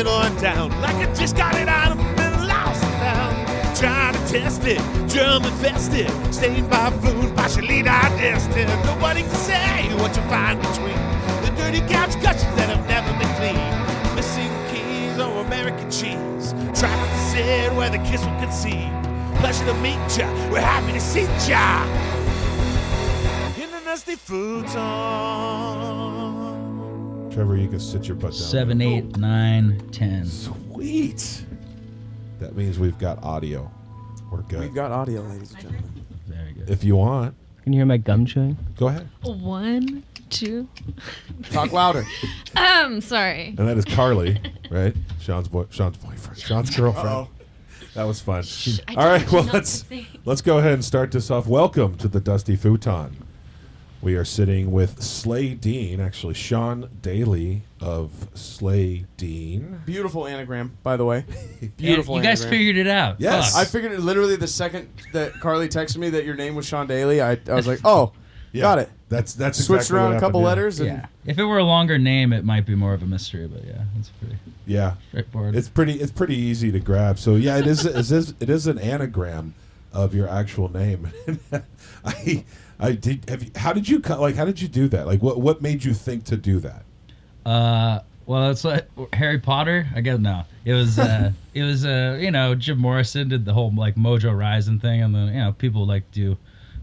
middle and down, like I just got it out of the middle, lost and found. Trying to test it, germ infested, stained by food, partially digested. Nobody can say what you find between the dirty couch gushers that have never been cleaned. Missing keys or American cheese, try not to sit where the kiss will conceive. Pleasure to meet ya, we're happy to see ya in the nasty futon. Trevor, you can sit your butt down. 7, 8, 9, 10. Sweet. That means we've got audio. We're good. We've got audio, ladies and gentlemen. Very good. If you want, Can you hear my gum chewing? go ahead. 1, 2. Talk louder. Sorry. And that is Carly, right? Sean's boyfriend. Sean's girlfriend. Uh-oh. That was fun. I All right, told you well, not to say. let's go ahead and start this off. Welcome to the Dusty Futon. We are sitting with Slay Dean, actually Sean Daly of Slay Dean. Beautiful anagram, by the way. Beautiful You guys anagram. figured it out. Yes. Fuck. I figured it literally the second that Carly texted me that your name was Sean Daly. I was like, oh, got it. That's Switched exactly around what a couple happened, letters. And Yeah. If it were a longer name, it might be more of a mystery, but yeah, it's pretty Yeah, straightforward. it's pretty easy to grab. So yeah, it is an anagram of your actual name. How did you do that? Like what made you think to do that? Well, it's like Harry Potter. I guess no. It was Jim Morrison did the whole like Mojo Rising thing, and then people like do,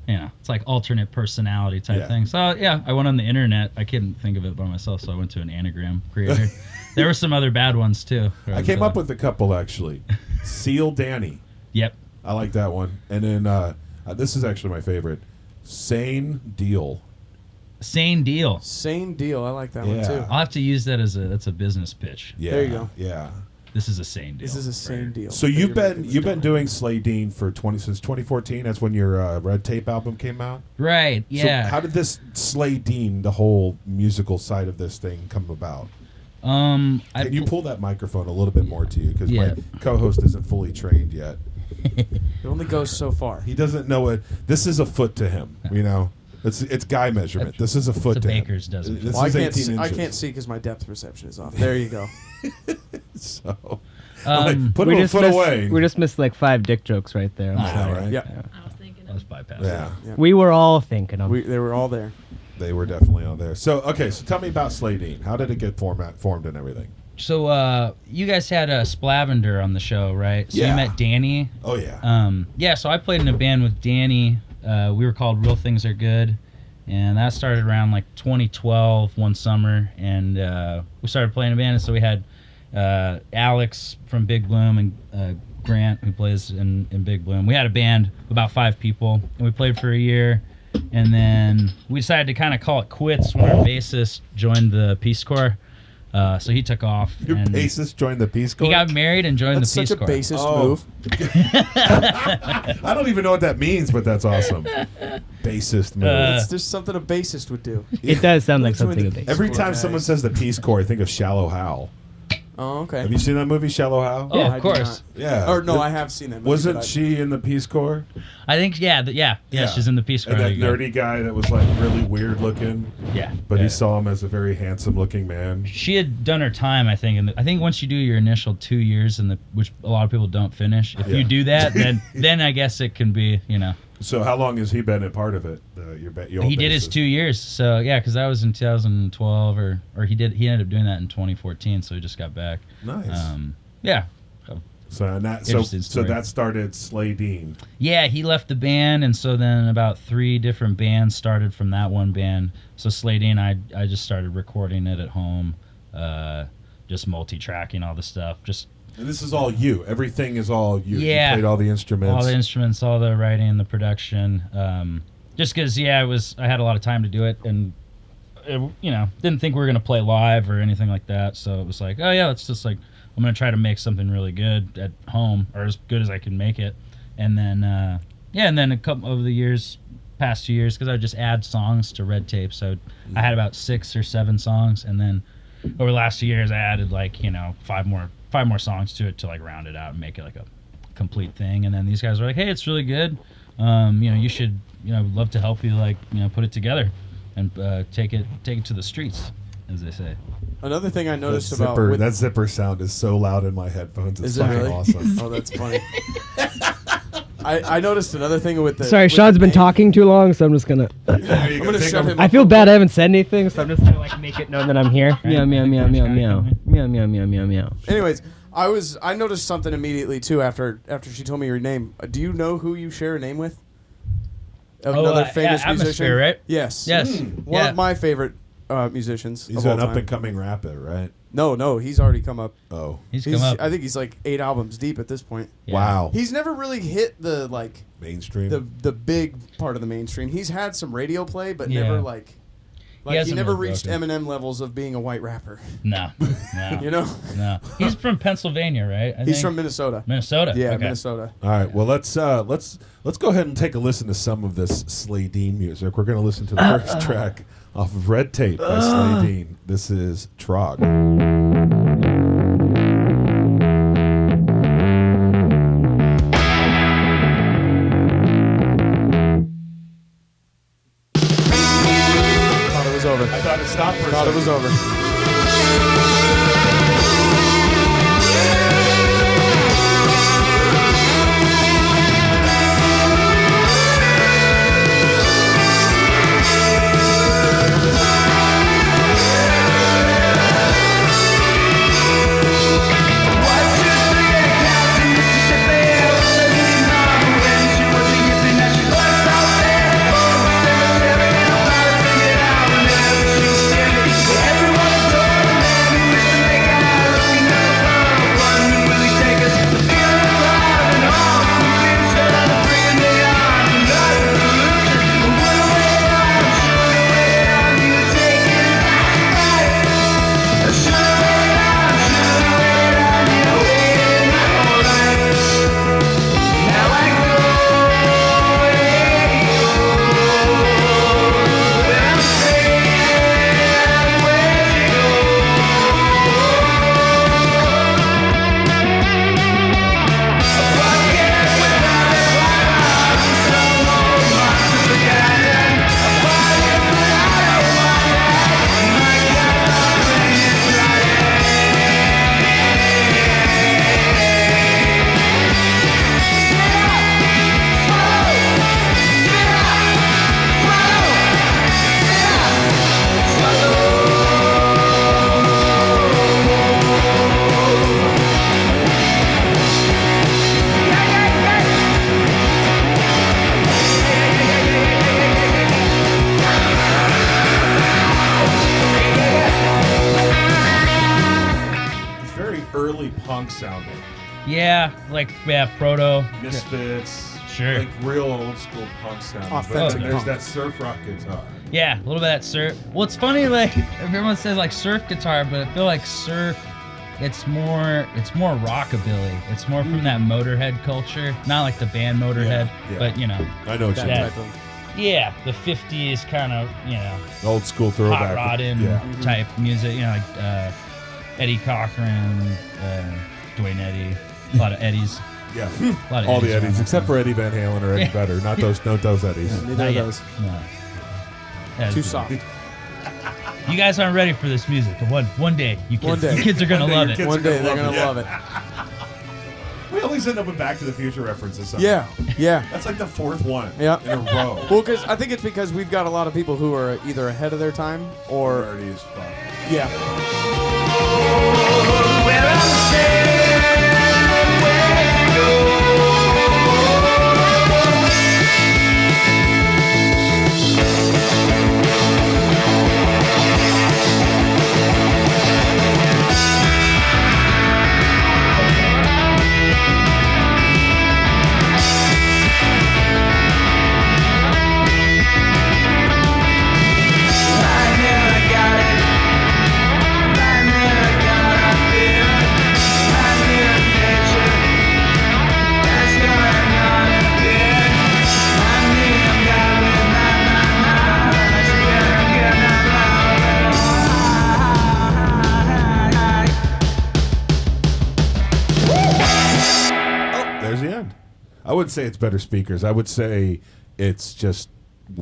it's like alternate personality type thing. So yeah, I went on the internet. I couldn't think of it by myself, so I went to an anagram creator. There were some other bad ones too. I came up with a couple actually. Seal Dany. Yep. I like that one. And then this is actually my favorite. Sayn Deal. Sayn Deal. Sayn Deal. I like that one Yeah. too. I'll have to use that that's a business pitch. Yeah. There you go. Yeah. This is a Sayn Deal. This is a Sayn Deal. So that you've you're making been this doing Slay Dean for since 2014. That's when your Red Tape album came out. Right. Yeah. So how did this Slay Dean, the whole musical side of this thing, come about? Can you pull that microphone a little bit more to you, because my co-host isn't fully trained yet. It only goes so far. He doesn't know it. This is a foot to him. It's guy measurement. This is a foot It's to a him. baker's dozen. This Well, is I 18 inches. can't see because my depth perception is off. There you go. So put we him a just foot missed, away. We just missed like 5 dick jokes right there. I know, right? Yeah. I was thinking I was bypassing. Yeah. Yeah. We were all thinking of They were all there. They were definitely on there. So so tell me about Slay Dean. How did it get formed and everything? So you guys had Splavender on the show, right? So Yeah. you met Danny. Oh yeah. Yeah, so I played in a band with Danny. We were called Real Things Are Good. And that started around like 2012, one summer. And we started playing a band. And so we had Alex from Big Bloom and Grant, who plays in Big Bloom. We had a band, about 5 people. And we played for a year. And then we decided to kind of call it quits when our bassist joined the Peace Corps. So he took off. Your and bassist joined the Peace Corps? He got married and joined That's the Peace such a Corps. bassist move. I don't even know what that means, but that's awesome. Bassist move. It's just something a bassist would do. It does sound like Join something the of Peace Every Corps, time guys. someone says the Peace Corps, I think of Shallow Hal. Oh, okay. Have you seen that movie, Shallow Hal? Oh, I of did course. not. Yeah. Or no, I have seen that movie. Wasn't but she in the Peace Corps? I think, yeah, she's in the Peace Corps. And that There you go. nerdy guy that was like really weird looking, Yeah. but yeah. he saw him as a very handsome looking man. She had done her time, I think. And I think once you do your initial 2 years, which a lot of people don't finish, if Yeah. you do that, then I guess it can be, So how long has he been a part of it? Your He did his 2 years. So yeah, because that was in 2012, or he ended up doing that in 2014. So he just got back. Nice. Yeah. So Interesting story. that started Slay Dean. Yeah, he left the band, and so then about 3 different bands started from that one band. So Slay Dean, I just started recording it at home, just multi-tracking all the stuff. And this is all you. Everything is all you. Yeah. You played all the instruments. All the instruments, all the writing, the production. Just because, I had a lot of time to do it, and didn't think we were gonna play live or anything like that. So it was like, oh yeah, let's just I'm gonna try to make something really good at home, or as good as I can make it. And then and then a couple of the past 2 years, because I would just add songs to Red Tape. So I had about 6 or 7 songs, and then over the last 2 years I added 5 more songs to it to round it out and make it like a complete thing. And then these guys were like, hey, it's really good. You should, I'd love to help you put it together and take it to the streets. as they say. Another thing I That noticed about zipper, that zipper sound is so loud in my headphones. It's Is it fucking really? awesome. Oh, that's funny. I noticed another thing with the. Sorry, with Sean's the been name. talking too long, so I'm just gonna. I'm gonna shove him. I up feel real bad. I quick. haven't said anything, so I'm just gonna like make it known that I'm here. Meow meow meow meow meow meow meow meow meow meow. Anyways, I noticed something immediately too after she told me your name. Do you know who you share a name with? Another famous musician, Atmosphere, right? Yes. Yes. One of my favorite musicians. He's of all an time. up and coming rapper, right? No, he's already come up. Oh, He's come up. I think he's like 8 albums deep at this point. Yeah. wow. He's never really hit the like Mainstream. the big part of the mainstream. He's had some radio play, but Yeah. never like he hasn't never really reached broken. Eminem levels of being a white rapper. No. You know, No. He's from Pennsylvania, right? I he's think? from Minnesota. Minnesota. Yeah, Okay. Minnesota. All right. Well, let's go ahead and take a listen to some of this Slay Dean music. We're going to listen to the first track off of Red Tape by Slay Dean. This is Trog. Thought it was over. I thought it stopped for a Thought it was second. over. It's very early punk sounding. Yeah, proto. Misfits. Sure. Like real old school punk sounding. Authentic But then there's punk. that surf rock guitar. Yeah, a little bit of that surf. Well, it's funny, like everyone says like surf guitar, but I feel like surf, it's more rockabilly. It's more from that Motorhead culture, not like the band Motorhead, Yeah. but you know, I know what That you mean. type of. yeah, the '50s kind of, you know, Old school throwback. hot rodding Yeah. type music. You know, like Eddie Cochran, Dwayne Eddy, a lot of Eddies. Yeah. A lot of All the around Eddies, that except time. for Eddie Van Halen or Eddie Yeah. Vedder. Not those Eddies. Neither Not of yet. those. No. Yeah, Too it's- soft. You guys aren't ready for this music, but one day you One kids, day. you kids are gonna One day love your it. kids- One day gonna they're love gonna it. love it. We always end up with Back to the Future references somehow. Yeah. That's like the fourth one Yeah. in a row. Well, because I think it's because we've got a lot of people who are either ahead of their time or already as fuck. yeah. There's the end. I wouldn't say it's better speakers. I would say it's just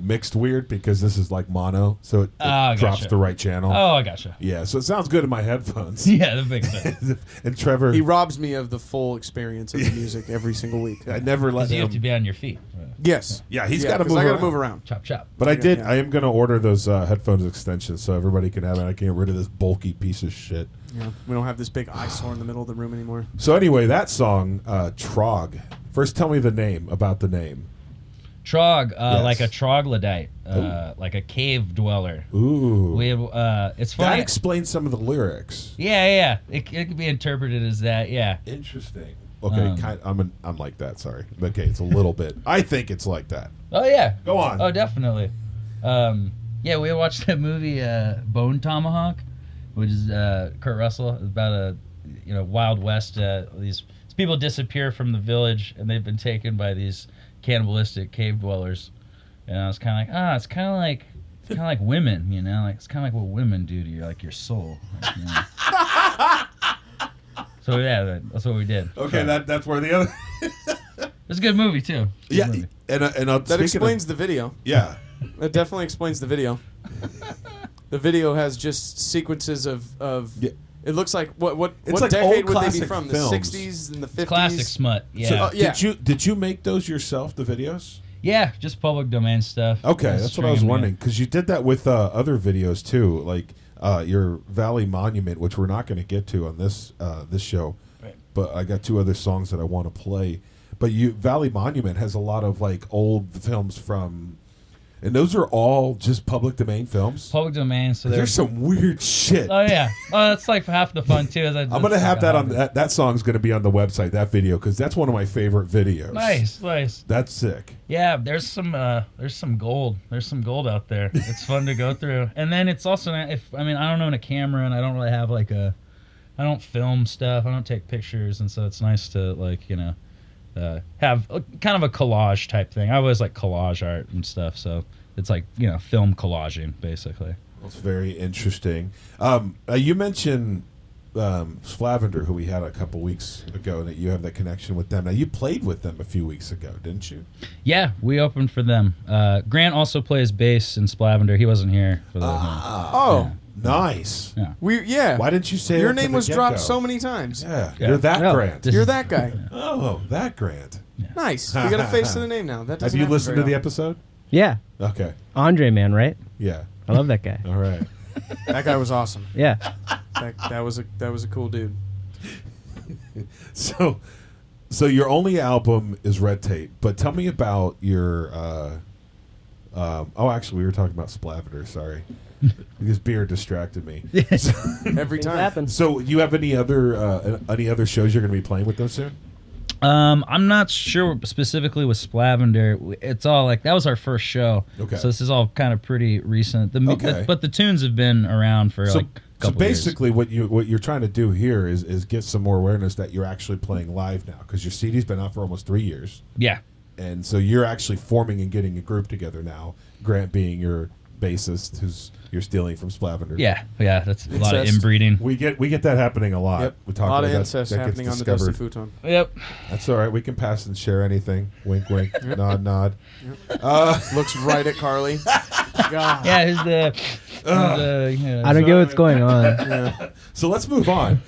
mixed weird because this is like mono, so it drops gotcha. the right channel. Oh, I gotcha. Yeah, so it sounds good in my headphones. Yeah, that makes sense. And Trevor, He robs me of the full experience of the music every single week. I never let 'Cause you have to him. be on your feet. Yes. Yeah, he's got to 'cause move I gotta around. move around. Chop, chop. But I did. Yeah. I am going to order those headphones extensions so everybody can have it. I can get rid of this bulky piece of shit. Yeah. We don't have this big eyesore in the middle of the room anymore. So anyway, that song, Trog. First, tell me the name. About the name. Trog, Yes. like a troglodyte, like a cave dweller. Ooh. We have, it's funny. That explains some of the lyrics. Yeah. It could be interpreted as that. Yeah. Interesting. Okay, I'm like that. Sorry. Okay, it's a little bit. I think it's like that. Oh yeah. Go on. Oh, definitely. Yeah, we watched that movie Bone Tomahawk, which is Kurt Russell, about a Wild West. These people disappear from the village and they've been taken by these cannibalistic cave dwellers. And I was kind of like, it's kind of like women, like it's kind of like what women do to your soul. Like, So yeah, that's what we did. Okay, that's where the other. It's a good movie too. Yeah, Good movie. and That explains the video. Yeah. That definitely explains the video. The video has just sequences of Yeah. It looks like what It's like decade old would they be classic from? films. The 60s and the 50s? Classic smut. Yeah. So, yeah. Did you make those yourself? The videos? Yeah, just public domain stuff. Okay, Just that's what I was stringing me wondering because you did that with other videos too, like your Valley Monument, which we're not going to get to on this show. Right. But I got two other songs that I want to play. But Valley Monument has a lot of like old films from, and those are all just public domain films. Public domain. So There's there's some weird shit. Oh yeah. Oh, that's like half the fun too. I'm gonna have that on that song's gonna be on the website. That video because that's one of my favorite videos. Nice. That's sick. Yeah, there's some gold. There's some gold out there. It's fun to go through. And then it's also I don't own a camera and I don't really have I don't film stuff. I don't take pictures, and so it's nice to have kind of a collage type thing. I always like collage art and stuff, so it's like film collaging basically. That's very interesting. You mentioned Splavender, who we had a couple weeks ago, that you have that connection with them. Now, you played with them a few weeks ago, didn't you? Yeah, we opened for them. Grant also plays bass in Splavender. He wasn't here for the Oh, nice. Yeah. Why didn't you say your it from name the was dropped get-go? so many times. Yeah, Yeah. you're that No, Grant. this- You're that guy. Oh, that Grant. Nice. We got a face to the name now. That Have doesn't you happen listened to very the often. episode? Yeah. Okay. Andre, man, right? Yeah. I love that guy. All right. That guy was awesome. Yeah. That was a cool dude. So your only album is Red Tape, but tell me about your. Actually, we were talking about Splavender. Sorry, because beer distracted me. Every Things time. happen. So, you have any other shows you're going to be playing with them soon? I'm not sure specifically with Splavender. It's all like that was our first show. Okay. So this is all kind of pretty recent. Okay. But the tunes have been around for So a couple basically, what you're trying to do here is get some more awareness that you're actually playing live now, because your CD's been out for almost 3 years, years. and so you're actually forming and getting a group together now. Grant being your bassist, who's you're stealing from Splavender. Yeah. That's a lot of Incest. inbreeding. We get that happening a lot. Yep. We A talk lot about of that. incest That gets happening on the Dusty discovered. Futon. Yep. That's all right. We can pass and share anything. Wink, wink. Nod, nod. Looks right at Carly. God. Yeah. Who's the? I don't get what's going on. So let's move on.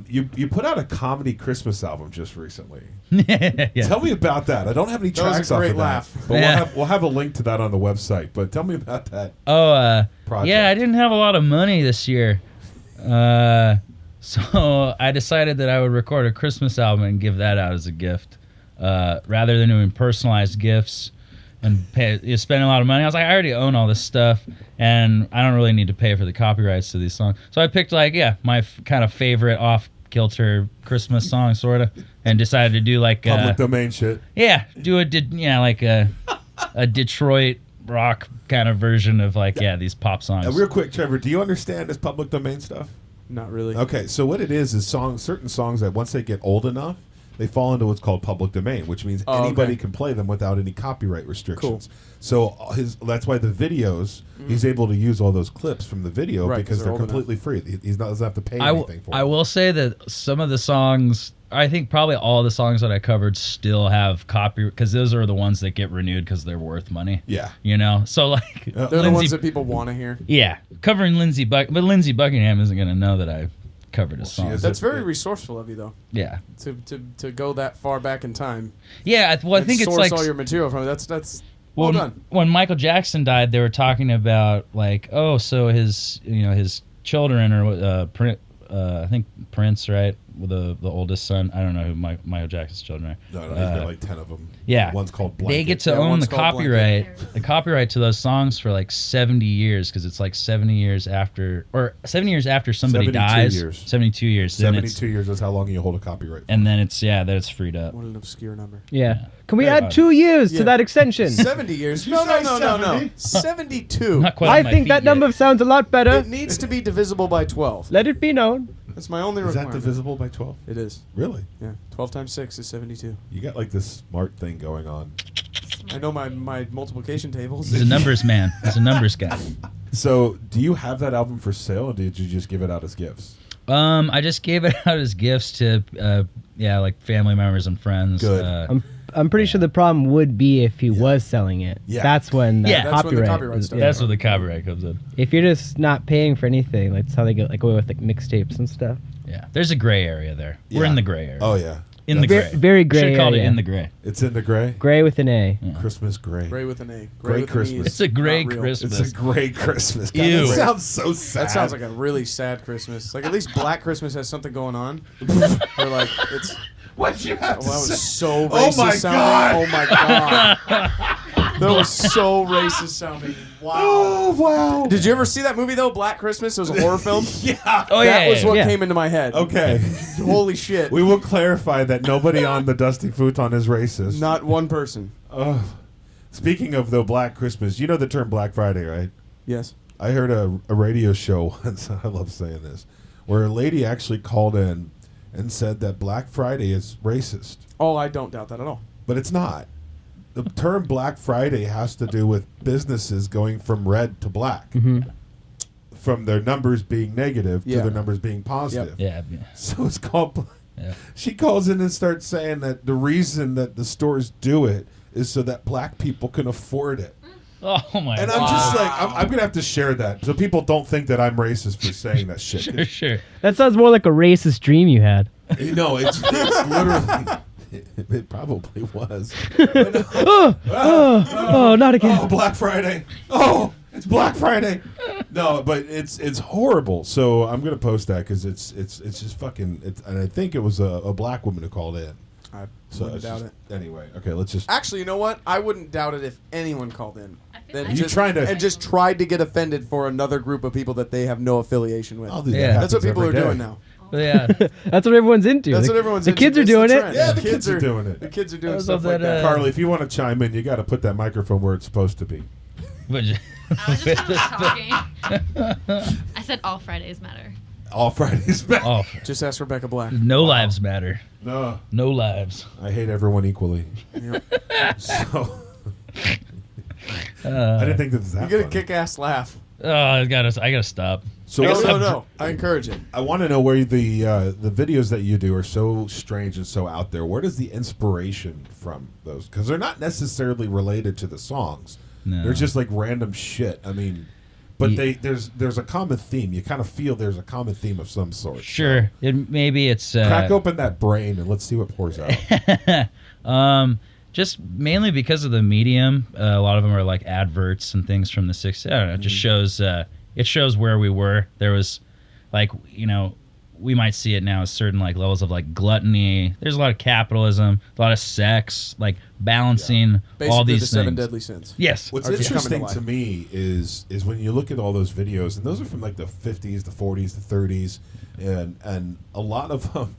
You put out a comedy Christmas album just recently. yeah. Tell me about that. I don't have any That was a tracks off great of laugh. that, but Yeah. we'll have a link to that on the website. But tell me about that. Project. Yeah. I didn't have a lot of money this year, so I decided that I would record a Christmas album and give that out as a gift, rather than doing personalized gifts and spending a lot of money. I was like, I already own all this stuff, and I don't really need to pay for the copyrights to these songs. So I picked my kind of favorite off-kilter Christmas song, sort of, and decided to do Public domain shit. a Detroit rock kind of version of these pop songs. Real quick, Trevor, do you understand this public domain stuff? Not really. Okay, so what it is certain songs that once they get old enough, they fall into what's called public domain, which means anybody can play them without any copyright restrictions. So that's why the videos, he's able to use all those clips from the video Right, because 'cause they're they're old completely free. He doesn't have to pay anything for I them. will say that some of the songs I think probably all the songs that I covered still have copy because those are the ones that get renewed because they're worth money. Yeah. You know, so like They're the ones that people want to hear. Yeah, covering but Lindsey Buckingham isn't going to know that I covered a song. That's very resourceful of you, though. Yeah. To go that far back in time. Yeah, I think it's like source all your material from it. That's well done. When Michael Jackson died, they were talking about like, oh, so his children or I think Prince, right? The oldest son. I don't know who Michael Jackson's children are. No, he's got like 10 of them. Yeah. One's called Blanket. They get to own the copyright to those songs for like 70 years because it's like 70 years after somebody dies. 72 years. 72 years is how long you hold a copyright for. And then it's freed up. What an obscure number. Yeah. Can we add 2 years to that extension? 70 years. No. 72. Not quite I on my think feet that yet. number sounds a lot better. It needs to be divisible by 12. Let it be known. That's my only Is requirement. that divisible by 12? It is. Really? Yeah. 12 times 6 is 72. You got like this smart thing going on. I know my multiplication tables. He's a numbers man. He's a numbers guy. So, do you have that album for sale, or did you just give it out as gifts? I just gave it out as gifts to like family members and friends. Good. I'm pretty sure the problem would be if he was selling it. Yeah. That's when the that's when the copyright. copyright stuff. That's where the copyright comes in. If you're just not paying for anything, like that's how they go away with like mixtapes and stuff. Yeah, there's a gray area there. We're Yeah. in the gray area. Oh, yeah. In the gray. Very gray Should have called it area. in the gray. It's in the gray? Gray with an A. Yeah. Christmas gray. Gray with an A. Gray with an Christmas. E. It's a gray Not real. Christmas. It's a gray Christmas. God, Ew. that sounds so sad. That sounds like a really sad Christmas. Like at least Black Christmas has something going on. Or like it's. What you have Oh, to that was say? so Oh racist my sounding. God. Oh my god. That was so racist sounding. Wow. Oh, wow. Did you ever see that movie though, Black Christmas? It was a horror film. Yeah. Oh, yeah. That was what yeah. came into my head. Okay. Holy shit. We will clarify that nobody on the Dusty Futon is racist. Not one person. Speaking of, though, Black Christmas, you know the term Black Friday, right? Yes. I heard a radio show once, I love saying this, where a lady actually called in and said that Black Friday is racist. Oh, I don't doubt that at all. But it's not. The term Black Friday has to do with businesses going from red to black. From their numbers being negative to Yeah. their numbers being positive. Yeah. So it's called... Yeah. She calls in and starts saying that the reason that the stores do it is so that black people can afford it. Oh my And god. I'm just like, I'm going to have to share that so people don't think that I'm racist for saying that shit. Sure. That sounds more like a racist dream you had. No, it's literally... It probably was. Oh, not again. Oh, Black Friday. Oh, it's Black Friday. No, but it's horrible. So I'm gonna post that because it's just fucking. And I think it was a black woman who called in. I So wouldn't it's doubt just- it. Anyway, okay, let's just. Actually, you know what? I wouldn't doubt it if anyone called in. That You just, trying to- and just tried to get offended for another group of people that they have no affiliation with. I'll do that. Yeah. Happens That's what people are every day. doing now. Yeah. That's what everyone's into. That's the, what everyone's The into. kids are It's doing the it. trend. Yeah, the kids are doing it. The kids are doing I love stuff like that, that. Carly, if you want to chime in, you got to put that microphone where it's supposed to be. But you- I was just talking. I said all Fridays matter. All Fridays back. oh, Just ask Rebecca Black. no lives matter. No, No lives. I hate everyone equally. Yep. So I didn't think that was that You get a funny. kick-ass laugh. I gotta stop. So No. I encourage it. I want to know where the videos that you do are so strange and so out there. Where does the inspiration from those? Because they're not necessarily related to the songs. No. They're just like random shit. I mean, but there's a common theme. You kind of feel there's a common theme of some sort. Sure. Maybe it's Crack open that brain and let's see what pours out. just mainly because of the medium. A lot of them are like adverts and things from the 60s. I don't know. It just shows. It shows where we were. There was, like, we might see it now as certain like levels of like gluttony. There's a lot of capitalism, a lot of sex, like balancing Basically, all these the things. 7 deadly sins. Yes. What's Are just interesting coming to to me is when you look at all those videos, and those are from like the 50s, the 40s, the 30s, and a lot of them,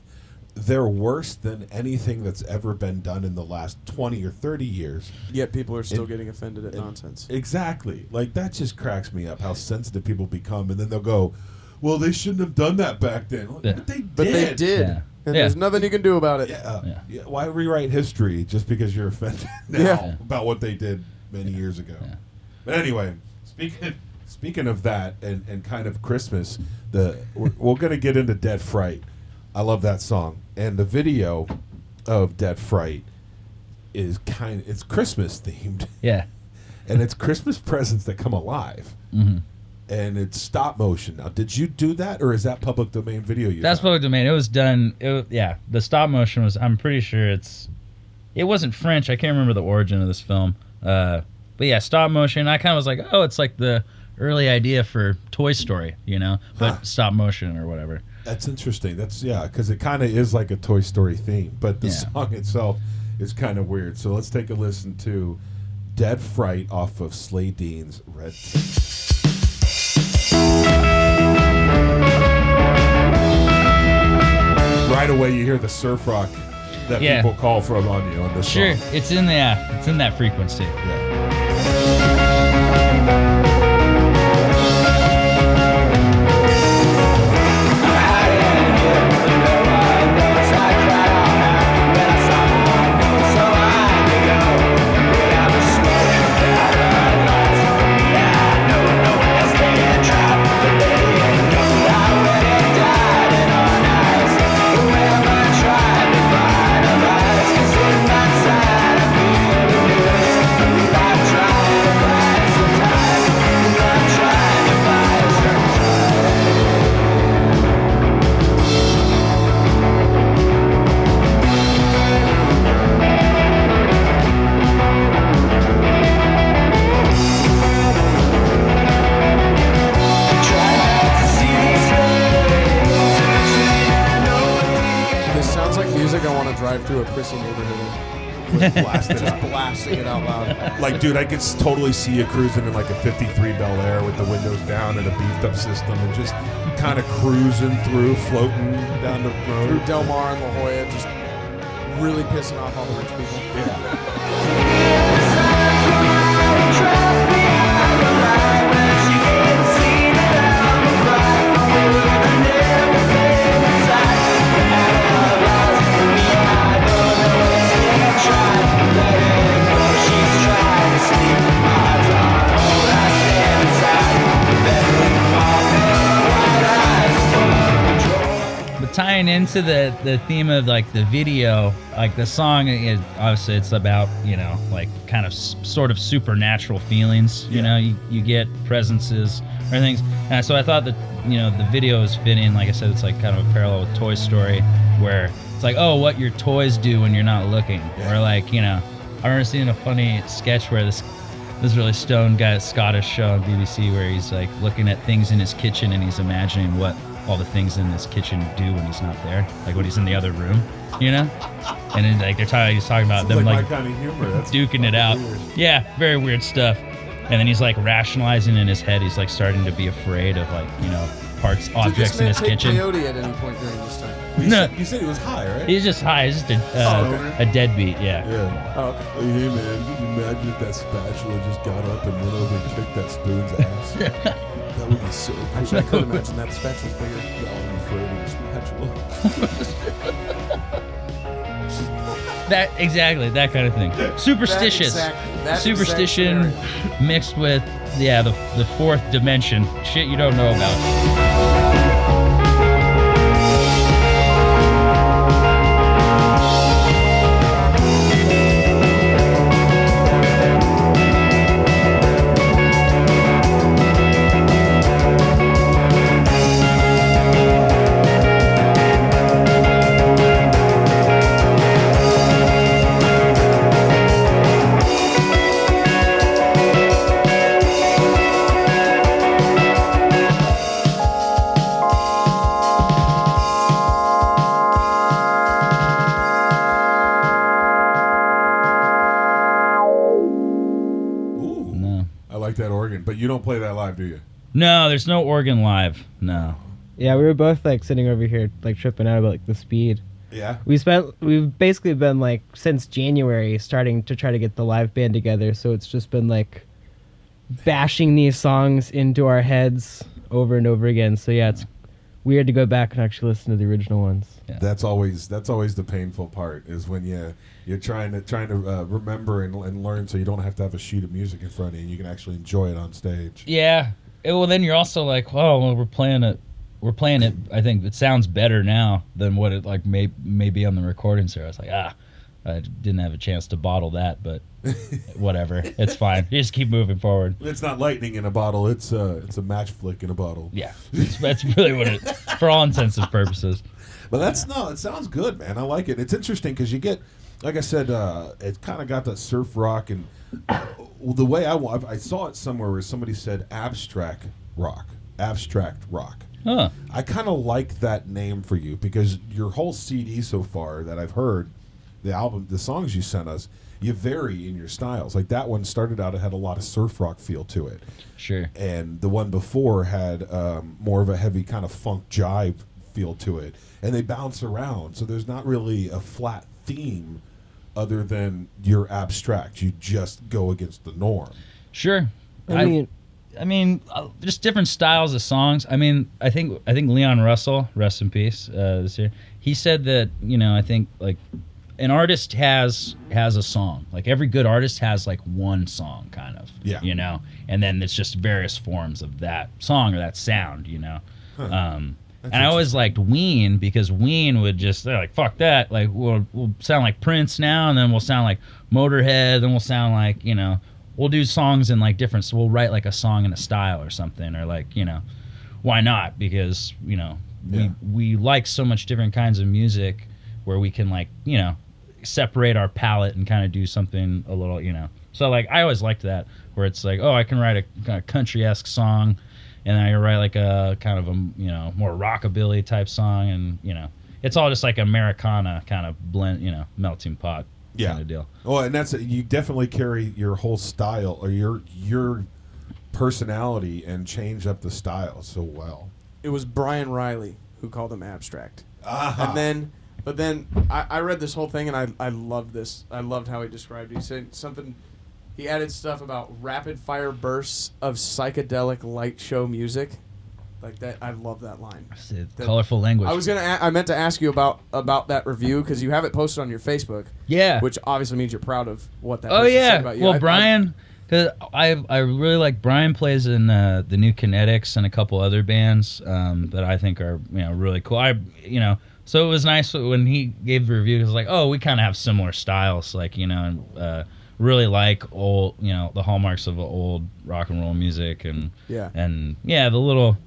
they're worse than anything that's ever been done in the last 20 or 30 years. Yet people are still And- getting offended at nonsense. Exactly. Like, that just cracks me up, how sensitive people become, and then they'll go, well, they shouldn't have done that back then. Yeah. But they did. But they did. Yeah. And Yeah. there's nothing you can do about it. Yeah. Why rewrite history just because you're offended now Yeah. about what they did many years ago? Yeah. But anyway, speaking of that and kind of Christmas, we're going to get into Dead Fright. I love that song. And the video of Dead Fright is it's Christmas themed. Yeah. And it's Christmas presents that come alive. Mm-hmm. And it's stop motion. Now, did you do that, or is that public domain video you That's found? public domain. It was done. The stop motion was, I'm pretty sure it wasn't French. I can't remember the origin of this film. But yeah, stop motion. I kind of was like, oh, it's like the early idea for Toy Story, but stop motion or whatever. That's interesting. Because it kind of is like a Toy Story theme, but the song itself is kind of weird. So let's take a listen to Dead Fright off of Slay Dean's Red Tape. Right away, you hear the surf rock that people call from on you on this song. Sure, it's in that frequency. Yeah. Through a prissy neighborhood, blasting it out loud. Like, dude, I could totally see you cruising in like a '53 Bel Air with the windows down and a beefed up system, and just kind of cruising through, floating down the road through Del Mar and La Jolla, just really pissing off all the rich people. Tying into the theme of like the video, like the song is obviously it's about like kind of sort of supernatural feelings. You get presences or things, and so I thought that the video is fitting. Like I said, it's like kind of a parallel with Toy Story, where it's like, oh, what your toys do when you're not looking, or like I remember seeing a funny sketch where this really stoned guy, Scottish show on BBC, where he's like looking at things in his kitchen and he's imagining what all the things in this kitchen do when he's not there, like when he's in the other room, and then like he's talking about them like my kind of humor. That's duking it out. Weird. Yeah, very weird stuff. And then he's like rationalizing in his head. He's like starting to be afraid of like objects in his kitchen. Peyote at any point during this time? You said he was high, right? He's just high. He's just a deadbeat. Yeah. Oh, okay. Hey man, can you imagine if that spatula just got up and went over and kicked that spoon's ass? That would be so cool. Actually, I could imagine that spatula's bigger. No, I'm afraid of the spatula. That kind of thing. Superstitious. Superstition mixed with the fourth dimension. Shit you don't know about. But you don't play that live, do you? No, there's no organ live. No. Yeah, we were both like sitting over here like tripping out about like the speed. Yeah. We've basically been like since January starting to try to get the live band together, so it's just been like bashing these songs into our heads over and over again. So yeah, it's weird to go back and actually listen to the original ones. Yeah. That's always the painful part, is when you're trying to remember and learn, so you don't have to have a sheet of music in front of you and you can actually enjoy it on stage. Yeah. Well, then you're also like, oh, well, we're playing at we're playing it. I think it sounds better now than what it like may be on the recordings here. I was like, I didn't have a chance to bottle that, but whatever, it's fine. You just keep moving forward. It's not lightning in a bottle. It's a match flick in a bottle. Yeah, that's really what it, for all intents and purposes. But it sounds good, man. I like it. It's interesting because you get, like I said, it kind of got that surf rock, and the way I saw it somewhere where somebody said abstract rock. Huh. I kind of like that name for you because your whole CD so far that I've heard, the album, the songs you sent us, you vary in your styles. Like that one started out, it had a lot of surf rock feel to it. Sure. And the one before had more of a heavy kind of funk jive feel to it. And they bounce around, so there's not really a flat theme other than you're abstract. You just go against the norm. Sure. I mean, just different styles of songs. I mean, I think Leon Russell, rest in peace, this year, he said that, I think like an artist has a song. Like every good artist has like one song kind of. Yeah. And then it's just various forms of that song or that sound, Huh. And I always liked Ween because Ween would they're like, fuck that. Like we'll sound like Prince now, and then we'll sound like Motorhead, then we'll sound like, we'll do songs in like different, so we'll write like a song in a style or something, or like, why not? Because, we like so much different kinds of music where we can like, separate our palette and kind of do something a little, So like I always liked that where it's like, oh, I can write a kind of country-esque song, and then I write like a kind of a, more rockabilly type song, and, it's all just like Americana kind of blend, melting pot. Yeah. Kind of deal. Oh, and you definitely carry your whole style or your personality and change up the style so well. It was Brian Riley who called him abstract. Uh-huh. But then I read this whole thing and I loved this. I loved how he described it. He said something. He added stuff about rapid fire bursts of psychedelic light show music. Like that, I love that line. Colorful language. I meant to ask you about that review because you have it posted on your Facebook. Yeah. Which obviously means you're proud of what that. Oh person yeah. said about you. Well, Brian, because I really like Brian plays in the New Kinetics and a couple other bands that I think are really cool. So it was nice when he gave the review. It was like, oh, we kind of have similar styles, like and really like old, the hallmarks of old rock and roll music, and the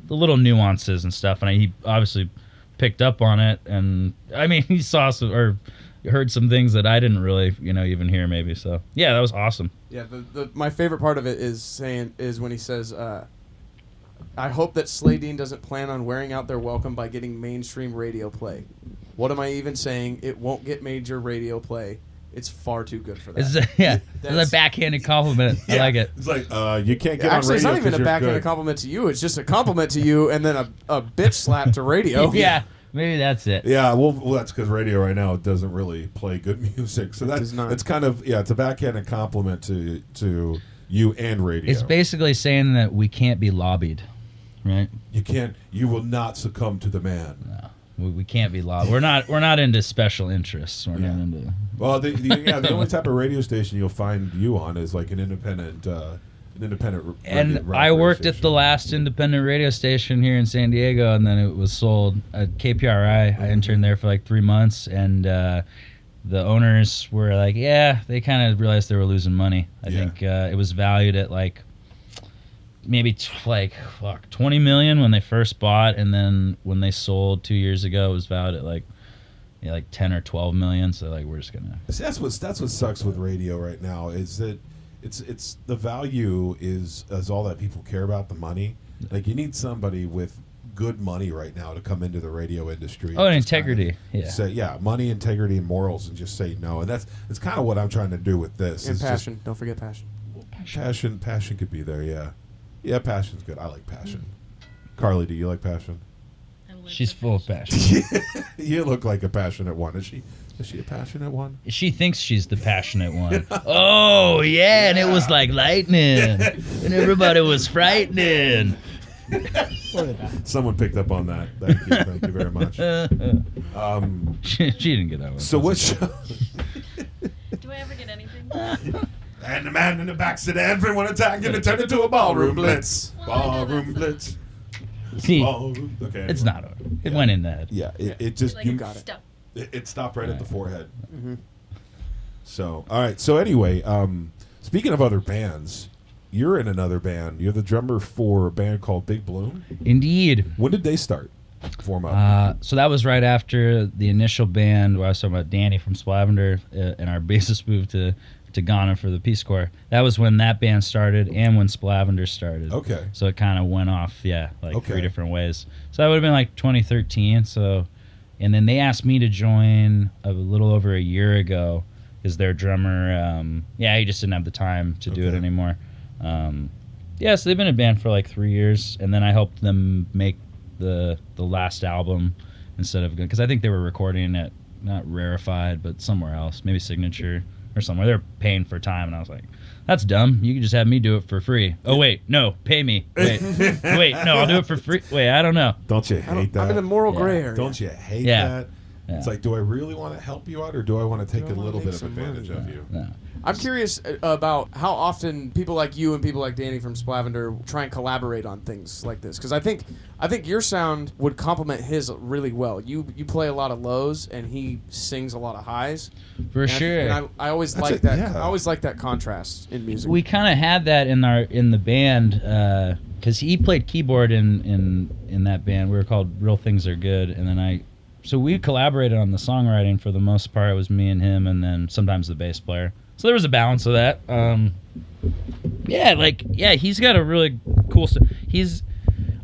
little nuances and stuff. And he obviously picked up on it, and I mean, he saw some or heard some things that I didn't really, even hear maybe. So yeah, that was awesome. Yeah, my favorite part of it is when he says, I hope that Slay Dean doesn't plan on wearing out their welcome by getting mainstream radio play. What am I even saying? It won't get major radio play. It's far too good for that. That's a backhanded compliment. I like it. It's like you can't get Actually, on radio. it's not even a backhanded good. compliment to you. It's just a compliment to you, and then a bitch slap to radio. Yeah, maybe that's it. Yeah, well that's because radio right now doesn't really play good music. So it's kind of it's a backhanded compliment to you and radio. It's basically saying that we can't be lobbied, right? You will not succumb to the man. No. We can't be lobbied. We're not into special interests. We're not into. Well, the only type of radio station you'll find you on is like an independent. And I worked at the last independent radio station here in San Diego, and then it was sold at KPRI. I interned there for like 3 months, and the owners were like, they kind of realized they were losing money. I think it was valued at like maybe $20 million when they first bought, and then when they sold 2 years ago, it was valued at like 10 or 12 million. So like we're just gonna. See, that's what sucks with radio right now is that it's the value is all that people care about, the money. Like you need somebody with good money right now to come into the radio industry. Oh, and integrity. Say money, integrity, and morals, and just say no. And that's kind of what I'm trying to do with this. And passion. Don't forget passion. Passion could be there. Yeah, passion's good. I like passion. Carly, do you like passion? She's full of passion. You look like a passionate one. Is she a passionate one? She thinks she's the passionate one. Oh, yeah, and it was like lightning. And everybody was frightening. Someone picked up on that. Thank you very much. She didn't get that one. So what show? Do I ever get anything? And the man in the back said, everyone attacking to turn into a ballroom blitz. Ballroom blitz. See, Oh, okay. it's anyway. not over. It went in the head. Yeah, it just Like, you got it. Stop. it stopped right at the forehead. Mm-hmm. So all right. So anyway, speaking of other bands, you're in another band. You're the drummer for a band called Big Bloom. Indeed. When did they form up? So that was right after the initial band where I was talking about Danny from Splavender and our bassist moved to Ghana for the Peace Corps. That was when that band started and when Splavender started. Okay. So it kind of went off, like Okay. 3 different ways. So that would have been like 2013. So, and then they asked me to join a little over a year ago because their drummer, he just didn't have the time to do it Okay. anymore. So they've been a band for like 3 years, and then I helped them make the last album instead of, because I think they were recording it not Rarefied but somewhere else, maybe Signature or somewhere. They're paying for time, and I was like, that's dumb. You can just have me do it for free. Oh wait, no, pay me. Wait, no, I'll do it for free. Wait, I don't know. Don't you hate that? I'm in a moral Yeah. gray area. Don't you hate Yeah. that? Yeah. It's like, do I really want to help you out, or do I want to take Do I a wanna little make bit of some advantage money? of you? No. I'm curious about how often people like you and people like Danny from Splavender try and collaborate on things like this, because I think your sound would complement his really well. You play a lot of lows and he sings a lot of highs. For And sure. I always That's like it, that. yeah. I always like that contrast in music. We kind of had that in the band because he played keyboard in that band. We were called Real Things Are Good, and then so we collaborated on the songwriting for the most part. It was me and him, and then sometimes the bass player. So there was a balance of that. He's got a really cool.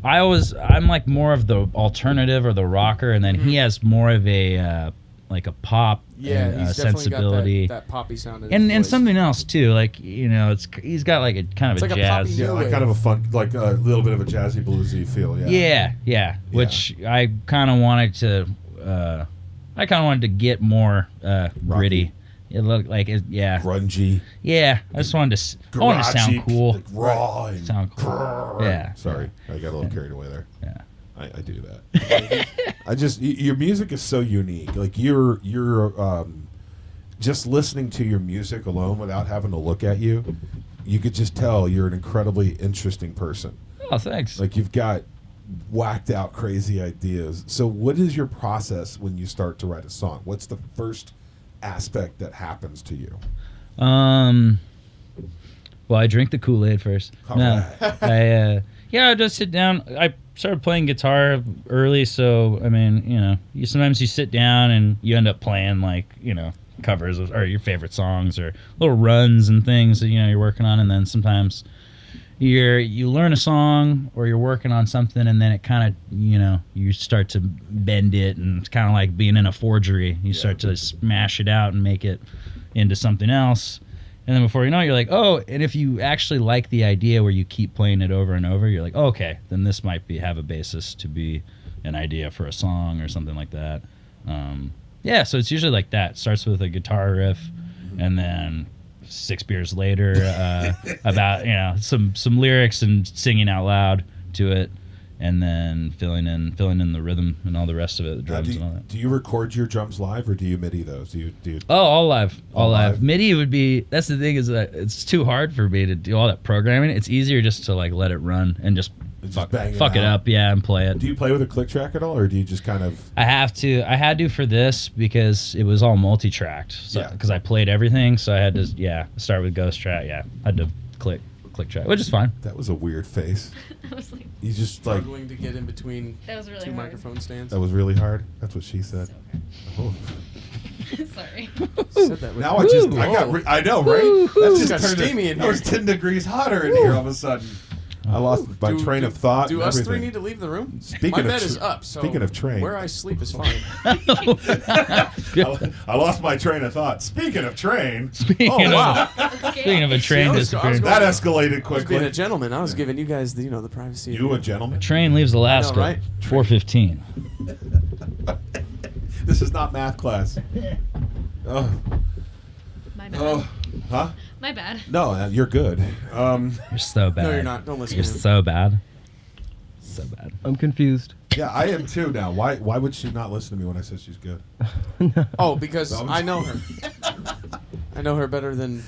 I'm like more of the alternative or the rocker, and then he has more of a like a pop yeah, and, he's definitely sensibility. got that poppy sound in his and voice. something else too, like he's got like a kind of It's a like a jazz. poppy Yeah, like wave. kind of a funk, like a little bit of a jazzy bluesy feel. Yeah. Which I kind of wanted to get more gritty. It looked like Grungy, yeah. I just wanted to. I wanted to sound garagey, cool. like raw and Sound cool. grrr. Yeah. Sorry, I got a little carried away there. Yeah. I do that. Your music is so unique. Like you're just listening to your music alone without having to look at you could just tell you're an incredibly interesting person. Oh, thanks. Like you've got whacked out crazy ideas. So what is your process when you start to write a song? What's the first aspect that happens to you? Well, I drink the Kool-Aid first. All No, right. I just sit down. I started playing guitar early, so I mean, sometimes you sit down and you end up playing like covers or your favorite songs or little runs and things that you're working on, and then sometimes you learn a song or you're working on something, and then it kind of you start to bend it, and it's kind of like being in a forgery. You start to smash it out and make it into something else. And then before you know it, you're like, oh, and if you actually like the idea where you keep playing it over and over, you're like, oh, okay, then this might have a basis to be an idea for a song or something like that. So it's usually like that. It starts with a guitar riff, and then 6 beers later, about some lyrics and singing out loud to it, and then filling in the rhythm and all the rest of it, the drums and all that. Do you record your drums live, or do you MIDI those? Do you? Oh, all live. All live. MIDI would be. That's the thing, is that it's too hard for me to do all that programming. It's easier just to like let it run and just fuck it out. up, and play it. Do you play with a click track at all, or do you just kind of? I had to for this because it was all multi-tracked. So, Yeah. because I played everything, so I had to start with ghost track. Yeah, I had to click track, which is fine. That was a weird face. I was like, You just like struggling to get in between that was really two hard. microphone stands. that was really hard. That's what she said. Oh. Sorry. Said that with- Now I know, right? That just Got turned steamy in It was here. 10 degrees hotter in here all of a sudden. I lost my train of thought. Do and us three everything. need to leave the room? Speaking My of bed tr- is up, so speaking of train. where I sleep is fine. I lost my train of thought. Speaking of train, Speaking Oh of wow! speaking of a train I was disappearing, going- that escalated I was being quickly. a gentleman. I was giving you guys the privacy. You a gentleman? train leaves Alaska, right? 4:15. This is not math class. Oh, My bad. oh, huh? My bad. No, you're good. You're so bad. No, you're not. Don't listen You're to him. so bad. So bad. I'm confused. Yeah, I am too now. Why would she not listen to me when I said she's good? Oh, because No, I'm I know her. I know her better than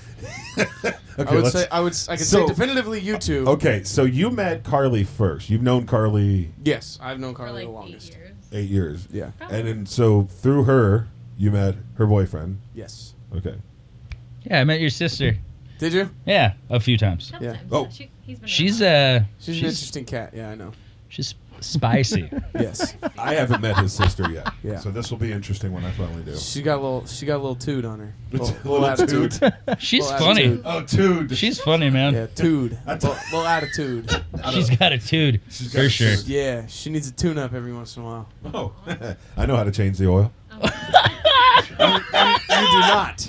Okay, I could say So- definitively you two. Okay, so you met Carly first. You've known Carly Yes, I've known For Carly like the 8 longest. years. 8 years. Yeah. And then so through her, you met her boyfriend. Yes. Okay. Yeah, I met your sister. Did you? Yeah, a few times. Couple Yeah. times. Oh. He's been She's around. She's an interesting cat. Yeah, I know. she's spicy. Yes. I haven't met his sister yet. Yeah. So this will be interesting when I finally do. She got a little tood on her. Little attitude. tood. She's Well, funny. attitude. Oh, dude. She's funny, man. Yeah, tood. That's- Little attitude. She's got a dude She's got for a sure. dude. Yeah, she needs a tune-up every once in a while. Oh, I know how to change the oil. You do not.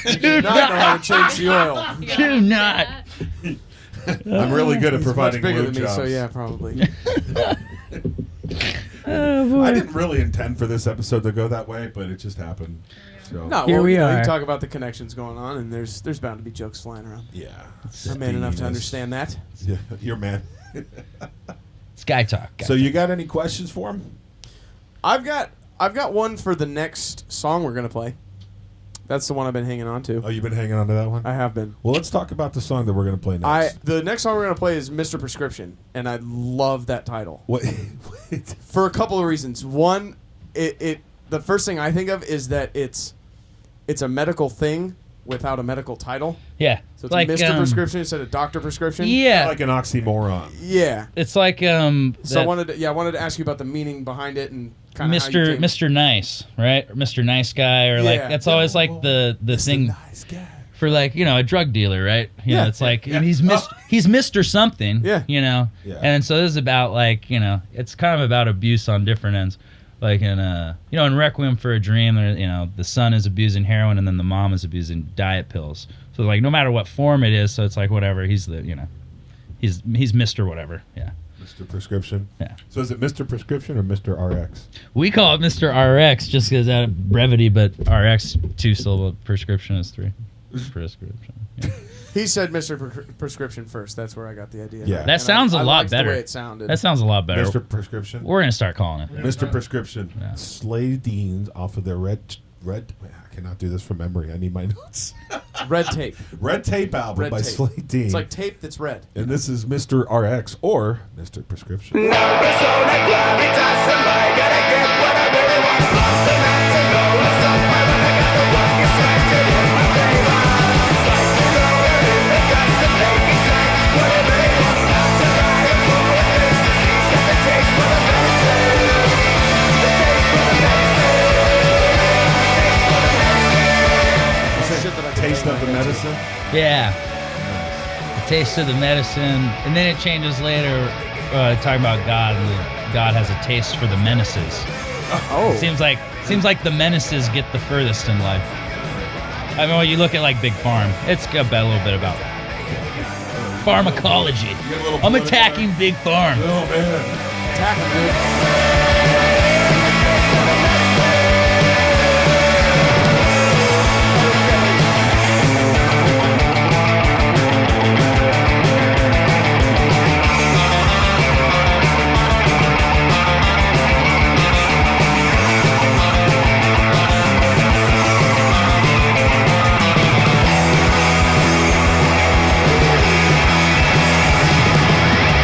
You do not know how to change the oil. Yeah, Do not. that. I'm really good at He's much providing bigger lube than me, jobs. so yeah, probably. I didn't really intend for this episode to go that way, but it just happened. So No, Here well, we you know, are. you talk about the connections going on, and there's bound to be jokes flying around. yeah, I'm man enough to Steaminess. understand that. Yeah, you're man. It's guy talk. So you got any questions for him? I've got one for the next song we're gonna play. That's the one I've been hanging on to. Oh, you've been hanging on to that one? I have been. Well, let's talk about the song that we're going to play next. The next song we're gonna play is Mr. Prescription, and I love that title What? for a couple of reasons. One, the first thing I think of is that it's a medical thing without a medical title. Yeah. So it's Mr. Prescription instead of Doctor Prescription. Yeah. Like an oxymoron. Yeah. It's like So I that wanted to ask you about the meaning behind it and kind of Mr. Nice, right? Or Mr. Nice Guy, or like Yeah. that's always like the thing Nice guy. for like a drug dealer, right? You know, Yeah. it's like he's Mr. something. Yeah. You know, Yeah. and so this is about like it's kind of about abuse on different ends. Like in in Requiem for a Dream, the son is abusing heroin and then the mom is abusing diet pills. So like no matter what form it is, so it's like whatever. He's he's Mr. whatever. Yeah. Mr. Prescription. Yeah. So is it Mr. Prescription or Mr. RX? We call it Mr. RX just because out of brevity, but RX 2-syllable, prescription is 3. Prescription. Yeah. He said Mr. Prescription first. That's where I got the idea. Yeah. That And sounds a I lot liked better. The way it sounded. That sounds a lot better. Mr. Prescription. We're gonna start calling it. Mr. Prescription. Yeah. Slay Deans off of their red. I cannot do this from memory. I need my notes. Red Tape. Red Tape album Red by Tape. Slay Dean. It's like tape that's red. And this is Mr. RX or Mr. Prescription. Taste of the medicine. Yeah. The taste of the medicine, and then it changes later, talking about God, and God has a taste for the menaces. Oh. Seems like the menaces get the furthest in life. I mean, when you look at like Big Farm, it's got a little bit about pharmacology. get a little I'm political attacking Big Farm. Oh man. Attack him, dude.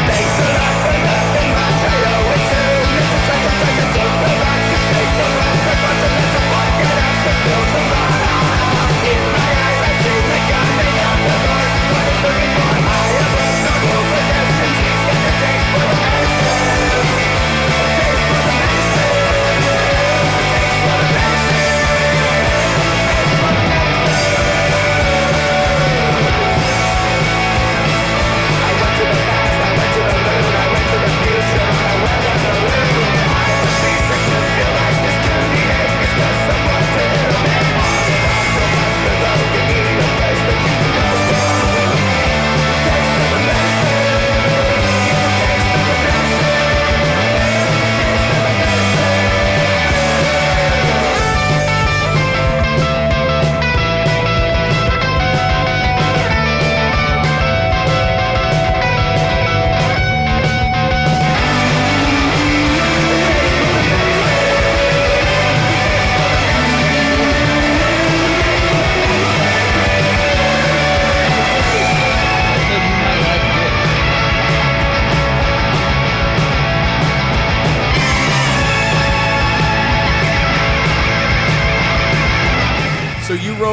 Thanks a lot for nothing, my tail with two.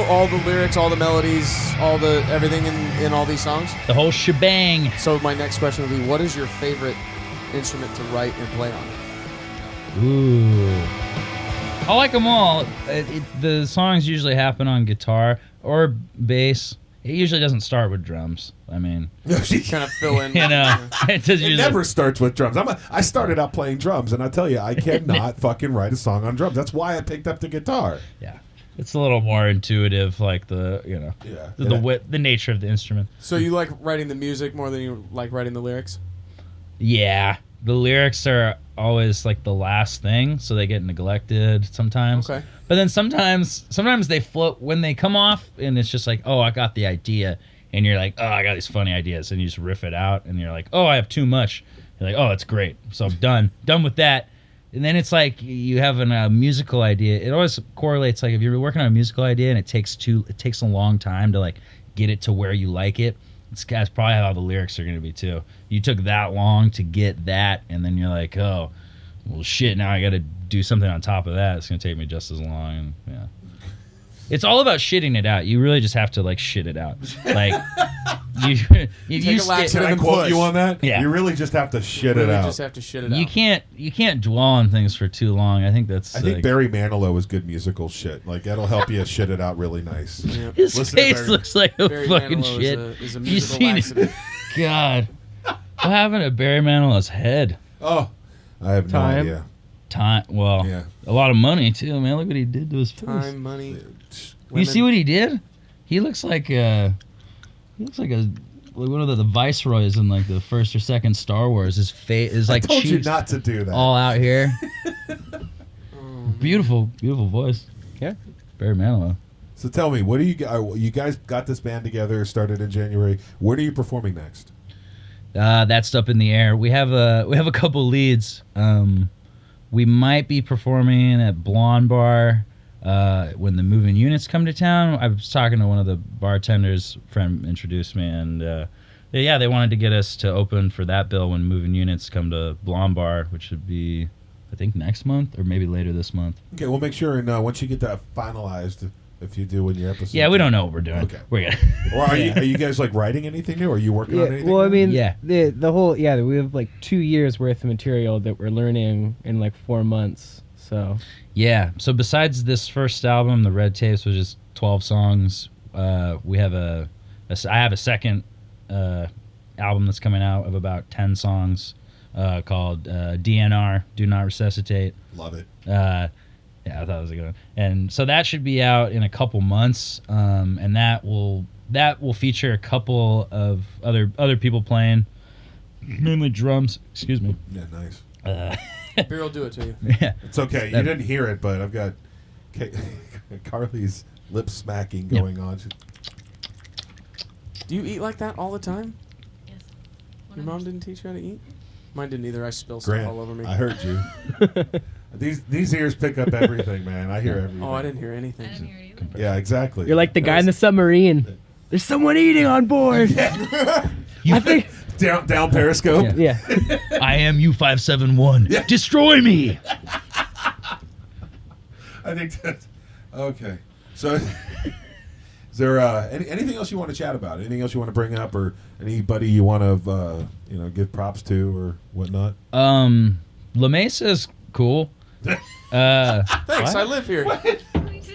all the lyrics, all the melodies, all the everything in all these songs. The whole shebang. So my next question would be, what is your favorite instrument to write and play on? Ooh. I like them all. The songs usually happen on guitar or bass. It usually doesn't start with drums. I mean, Kind of fill in. you know, it does It usually. never starts with drums. I started out playing drums, and I tell you, I cannot fucking write a song on drums. That's why I picked up the guitar. Yeah, it's a little more intuitive, like the the nature of the instrument. So you like writing the music more than you like writing the lyrics? Yeah, the lyrics are always like the last thing, so they get neglected sometimes. Okay. But then sometimes they float when they come off, and it's just like, oh, I got the idea, and you're like, oh, I got these funny ideas, and you just riff it out, and you're like, oh, I have too much. You're like, oh, that's great. So I'm done with that. And then it's like you have a musical idea. It always correlates, like if you're working on a musical idea and it takes a long time to like get it to where you like it. That's probably how the lyrics are going to be too. You took that long to get that, and then you're like, oh, well, shit, now I got to do something on top of that. It's going to take me just as long. And, yeah. It's all about shitting it out. You really just have to like shit it out. Like you Take a laxative Can I and quote push. you on that? Yeah. You really just have to shit it Really out. just have to shit it out. you can't dwell on things for too long. I think that's I think like, Barry Manilow is good musical shit. Like that'll help you shit it out really nice. Yeah. his Listen to face Barry- looks like a Barry fucking Manilow shit. is a You musical seen it? laxative. God, what happened to Barry Manilow's head? Oh, I have no Time. idea. Time. Well, Yeah. a lot of money too, man. Look what he did to his face. Time, money. You women. see what he did? He looks like one of the viceroys in like the first or second Star Wars. His face is like I told you cheeks not to do that. all out here. Beautiful voice. Yeah. Barry Manilow. So tell me, what do you guys got this band together? Started in January. Where are you performing next? That's up in the air. We have a couple leads. We might be performing at Blonde Bar when the moving units come to town. I was talking to one of the bartenders. Friend introduced me, and they wanted to get us to open for that bill when moving units come to Blonde Bar, which would be, I think, next month or maybe later this month. Okay, we'll make sure, and once you get that finalized, if you do in your episode. Yeah, we don't know what we're doing. Okay. We're gonna. Or are you guys like writing anything new? Are you working on anything? Well, I new? mean, Yeah. the whole we have like 2 years worth of material that we're learning in like 4 months. So Yeah. So besides this first album, the Red Tapes, which is 12 songs, we have I have a second album that's coming out of about 10 songs called DNR, Do Not Resuscitate. Love it. Yeah, I thought it was a good one. And so that should be out in a couple months, and that will feature a couple of other people playing, mainly drums. Excuse me. Yeah, nice. Beer will do it to you. Yeah. It's okay. You didn't hear it, but I've got Carly's lip smacking going on. Do you eat like that all the time? Yes. Your mom didn't teach you how to eat? Mine didn't either. I spill stuff Grant, all over me. I heard you. These ears pick up everything, man. I hear everything. Oh, I didn't hear anything. I didn't hear it either. Yeah, exactly. you're like the guy in the submarine. There's someone eating on board. I think. down Periscope. Yeah. I am U571. Yeah. Destroy me. I think that's okay. So, is there anything else you want to chat about? Anything else you want to bring up, or anybody you want to give props to or whatnot? La Mesa's cool. Thanks, what? I live here. Me too.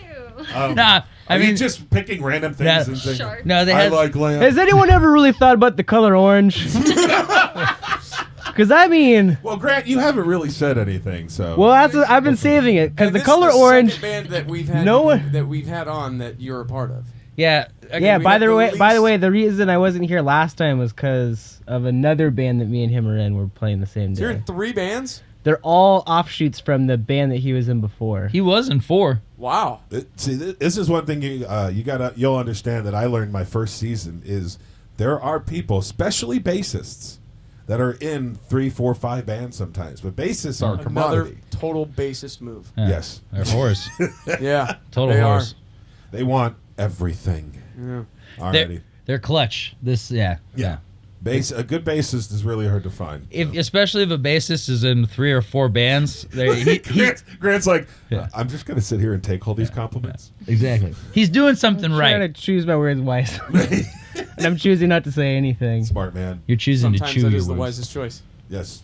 Nah, I Are you mean, just picking random things Yeah. and saying, Shark. no, they I had like lamb. Has anyone ever really thought about the color orange? Because I mean, Well, Grant, you haven't really said anything, so. well, I've been saving it because And the this color is the orange. second band that we've had No one- that we've had on that you're a part of. yeah. Yeah. we By had the the way, least- the reason I wasn't here last time was because of another band that me and him are in. We're playing the same So you're day. in 3 bands? They're all offshoots from the band that he was in before. He was in 4. Wow. See, this is one thing you'll understand that I learned my first season is there are people, especially bassists, that are in 3, 4, 5 bands sometimes. But bassists are a Another commodity. total bassist move. Yeah. Yes. They're whores. Yeah. Total they whores. They want everything. Are. Yeah. Alrighty. They're clutch. This, yeah. A good bassist is really hard to find. Especially if a bassist is in 3 or 4 bands. Grant's like, I'm just going to sit here and take all these compliments. Exactly. He's doing something I'm right. trying to choose my words wisely. And I'm choosing not to say anything. Smart man. You're choosing Sometimes to chew that your is the words. wisest choice. Yes.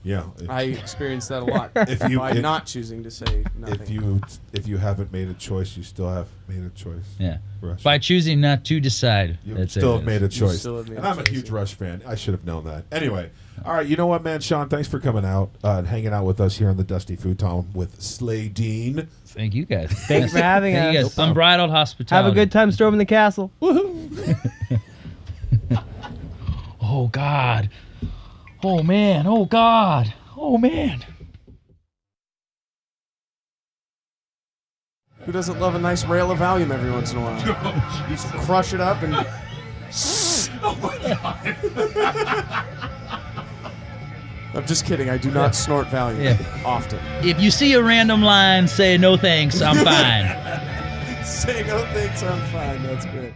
Yeah. I experience that a lot. By not choosing to say nothing. If you haven't made a choice, you still have made a choice. Yeah. Rush. By choosing not to decide. You still have made a choice. still have made And a I'm a choice, huge yeah. Rush fan. I should have known that. Anyway, all right. You know what, man? Sean, thanks for coming out and hanging out with us here on the Dusty Futon with Slay-Dean. Thank you guys. Thanks for having Thank you us. guys. Unbridled hospitality. Have a good time storming the castle. Oh, God. Oh, man. Oh, God. Oh, man. Who doesn't love a nice rail of Valium every once in a while? Just crush it up and. Oh, my God. I'm just kidding. I do not snort Valium often. If you see a random line, say no thanks, I'm fine. Say no thanks, I'm fine. That's great.